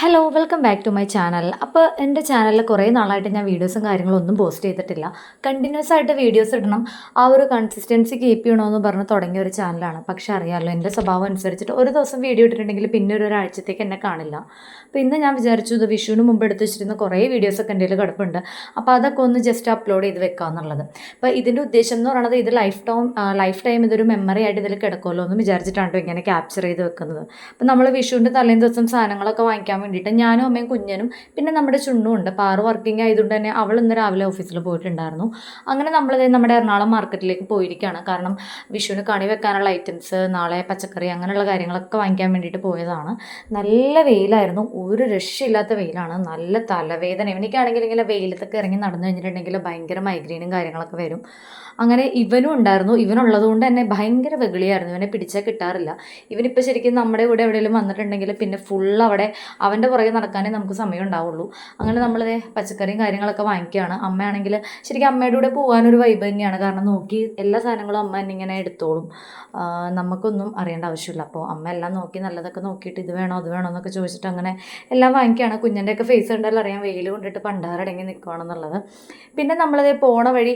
Hello welcome back to my channel. അപ്പോൾ എൻ്റെ ചാനലിൽ കുറേ നാളായിട്ട് ഞാൻ വീഡിയോസും കാര്യങ്ങളൊന്നും പോസ്റ്റ് ചെയ്തിട്ടില്ല. കണ്ടിന്യൂസ് ആയിട്ട് വീഡിയോസ് ഇടണം, ആ ഒരു കൺസിസ്റ്റൻസി കീപ്പ് ചെയ്യണമെന്ന് പറഞ്ഞ് തുടങ്ങിയ ഒരു ചാനലാണ്. പക്ഷേ അറിയാമല്ലോ, എൻ്റെ സ്വഭാവം അനുസരിച്ചിട്ട് ഒരു ദിവസം വീഡിയോ ഇട്ടിട്ടുണ്ടെങ്കിൽ പിന്നെ ഒരാഴ്ചത്തേക്ക് എന്നെ കാണില്ല. അപ്പോൾ ഇന്ന് ഞാൻ വിചാരിച്ചു ഇത് വിഷുവിന് മുമ്പ് എടുത്ത് വെച്ചിരുന്ന കുറേ വീഡിയോസൊക്കെ എൻ്റെ കയ്യിൽ കിടപ്പുണ്ട്. അപ്പോൾ അതൊക്കെ ഒന്ന് ജസ്റ്റ് അപ്ലോഡ് ചെയ്ത് വെക്കാമെന്നുള്ളത്. അപ്പോൾ ഇതിൻ്റെ ഉദ്ദേശം എന്ന് പറയുന്നത് ഇത് ലൈഫ് ടൈം ഇതൊരു മെമ്മറി ആയിട്ട് ഇതിൽ കിടക്കുമല്ലോ എന്ന് വിചാരിച്ചിട്ടാണ് ഇങ്ങനെ ക്യാപ്ചർ ചെയ്ത് വെക്കുന്നത്. അപ്പോൾ നമ്മൾ വിഷുവിൻ്റെ തലേന്ന് ദിവസം സാധനങ്ങളൊക്കെ വാങ്ങിക്കാൻ വേണ്ടിയിട്ട് ഞാനും അമ്മയും കുഞ്ഞനും പിന്നെ നമ്മുടെ ചുണ്ണും ഉണ്ട്. അപ്പോൾ ആറ് വർക്കിംഗ് ആയതുകൊണ്ട് തന്നെ അവൾ ഇന്ന് രാവിലെ ഓഫീസിൽ പോയിട്ടുണ്ടായിരുന്നു. അങ്ങനെ നമ്മൾ നമ്മുടെ എറണാകുളം മാർക്കറ്റിലേക്ക് പോയിരിക്കുകയാണ്. കാരണം വിഷുവിന് കണി വെക്കാനുള്ള ഐറ്റംസ്, നാളെ പച്ചക്കറി അങ്ങനെയുള്ള കാര്യങ്ങളൊക്കെ വാങ്ങിക്കാൻ വേണ്ടിയിട്ട് പോയതാണ്. നല്ല വെയിലായിരുന്നു, ഒരു രക്ഷയില്ലാത്ത വെയിലാണ്, നല്ല തലവേദന. എനിക്കാണെങ്കിൽ ഇങ്ങനെ വെയിലത്തൊക്കെ ഇറങ്ങി നടന്നു കഴിഞ്ഞിട്ടുണ്ടെങ്കിൽ ഭയങ്കര മൈഗ്രെയിനും കാര്യങ്ങളൊക്കെ വരും. അങ്ങനെ ഇവനും ഉണ്ടായിരുന്നു. ഇവനുള്ളത് കൊണ്ട് തന്നെ ഭയങ്കര വെകിളിയായിരുന്നു, ഇവനെ പിടിച്ചാൽ കിട്ടാറില്ല. ഇവനിപ്പോൾ ശരിക്കും നമ്മുടെ കൂടെ എവിടെയെങ്കിലും വന്നിട്ടുണ്ടെങ്കിൽ പിന്നെ ഫുൾ അവിടെ അവൻ്റെ പുറകെ നടക്കാനേ നമുക്ക് സമയം ഉണ്ടാവുള്ളൂ. അങ്ങനെ നമ്മൾ പച്ചക്കറിയും കാര്യങ്ങളൊക്കെ വാങ്ങിക്കുകയാണ്. അമ്മയാണെങ്കിൽ ശരിക്കും അമ്മയുടെ കൂടെ പോകാനൊരു വൈബ് തന്നെയാണ്. കാരണം നോക്കി എല്ലാ സാധനങ്ങളും അമ്മ തന്നെ ഇങ്ങനെ എടുത്തോളും, നമുക്കൊന്നും അറിയേണ്ട ആവശ്യമില്ല. അപ്പോൾ അമ്മ എല്ലാം നോക്കി നല്ലതൊക്കെ നോക്കിയിട്ട് ഇത് വേണോ അത് വേണോ എന്നൊക്കെ ചോദിച്ചിട്ട് അങ്ങനെ എല്ലാം വാങ്ങിക്കുകയാണ്. കുഞ്ഞൻ്റെയൊക്കെ ഫേസ് കണ്ടാൽ അറിയാം വെയിൽ കൊണ്ടിട്ട് പണ്ടാരടങ്ങി നിൽക്കുകയാണെന്നുള്ളത്. പിന്നെ നമ്മളത് പോണ വഴി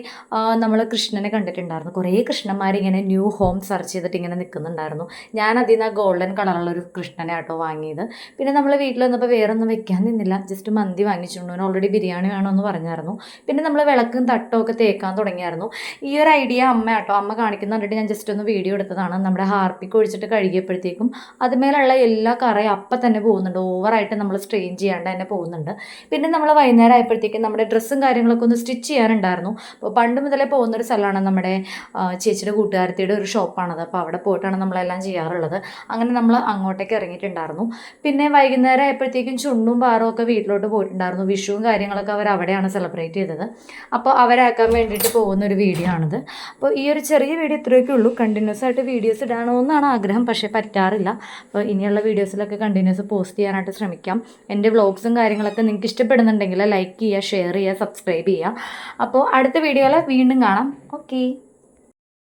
നമ്മൾ കൃഷ്ണനെ കണ്ടിട്ടുണ്ടായിരുന്നു. കുറേ കൃഷ്ണന്മാരിങ്ങനെ ന്യൂ ഹോം സെർച്ച് ചെയ്തിട്ട് ഇങ്ങനെ നിൽക്കുന്നുണ്ടായിരുന്നു. ഞാൻ അതിൽ നിന്ന് ഗോൾഡൻ കളറുള്ളൊരു കൃഷ്ണനെ ആട്ടോ വാങ്ങിയത്. പിന്നെ നമ്മൾ വീട്ടിൽ വന്നപ്പോൾ വേറെ ഒന്നും വെക്കാൻ നിന്നില്ല, ജസ്റ്റ് മന്തി വാങ്ങിച്ചിട്ടുണ്ടോ, ഓൾറെഡി ബിരിയാണി വേണമെന്ന് പറഞ്ഞായിരുന്നു. പിന്നെ നമ്മൾ വിളക്കും തട്ടും ഒക്കെ തേക്കാൻ തുടങ്ങിയായിരുന്നു. ഈ ഒരു ഐഡിയ അമ്മ കാണിക്കുന്ന കണ്ടിട്ട് ഞാൻ ജസ്റ്റ് ഒന്ന് വീഡിയോ എടുത്തതാണ്. നമ്മുടെ ഹാർപ്പിക്ക് ഒഴിച്ചിട്ട് കഴുകിയപ്പോഴത്തേക്കും അതുമേലുള്ള എല്ലാ കറയും അപ്പം തന്നെ പോകുന്നുണ്ട്, ഓവറായിട്ട് നമ്മൾ സ്ട്രെയിൻ ചെയ്യാണ്ട് തന്നെ പോകുന്നുണ്ട്. പിന്നെ നമ്മൾ വൈകുന്നേരം ആയപ്പോഴത്തേക്കും നമ്മുടെ ഡ്രസ്സും കാര്യങ്ങളൊക്കെ ഒന്ന് സ്റ്റിച്ച് ചെയ്യാനുണ്ടായിരുന്നു. അപ്പോൾ പണ്ട് മുതലേ പോകുന്നൊരു സ്ഥലമാണ് നമ്മുടെ ചേച്ചിയുടെ കൂട്ടുകാരത്തിയുടെ ഒരു ഷോപ്പാണത്. അപ്പോൾ അവിടെ പോയിട്ടാണ് നമ്മളെല്ലാം ചെയ്യാറുള്ളത്. അങ്ങനെ നമ്മൾ അങ്ങോട്ടേക്ക് ഇറങ്ങിയിട്ടുണ്ടായിരുന്നു. പിന്നെ വൈകുന്നേരം ആയപ്പോഴത്തേക്കും ചുണ്ണും പാറും ഒക്കെ വീട്ടിലോട്ട് പോയിട്ടുണ്ടായിരുന്നു. വിഷുവും കാര്യങ്ങളൊക്കെ അവർ അവിടെയാണ് സെലിബ്രേറ്റ് ചെയ്തത്. അപ്പോൾ അവരാക്കാൻ വേണ്ടിയിട്ട് പോകുന്നൊരു വീഡിയോ ആണിത്. അപ്പോൾ ഈ ഒരു ചെറിയ വീഡിയോ ഇത്രയൊക്കെ ഉള്ളൂ. കണ്ടിന്യൂസ് ആയിട്ട് വീഡിയോസ് ഇടാണമെന്നാണ് ആഗ്രഹം, പക്ഷേ പറ്റാറില്ല. അപ്പോൾ ഇനിയുള്ള വീഡിയോസിലൊക്കെ കണ്ടിന്യൂസ് പോസ്റ്റ് ചെയ്യാനായിട്ട് ശ്രമിക്കാം. എൻ്റെ വ്ളോഗ്സും കാര്യങ്ങളൊക്കെ നിങ്ങൾക്ക് ഇഷ്ടപ്പെടുന്നുണ്ടെങ്കിൽ ലൈക്ക് ചെയ്യുക, ഷെയർ ചെയ്യുക, സബ്സ്ക്രൈബ് ചെയ്യുക. അപ്പോൾ അടുത്ത വീഡിയോയിൽ വീണ്ടും കാണാം. ഓക്കേ.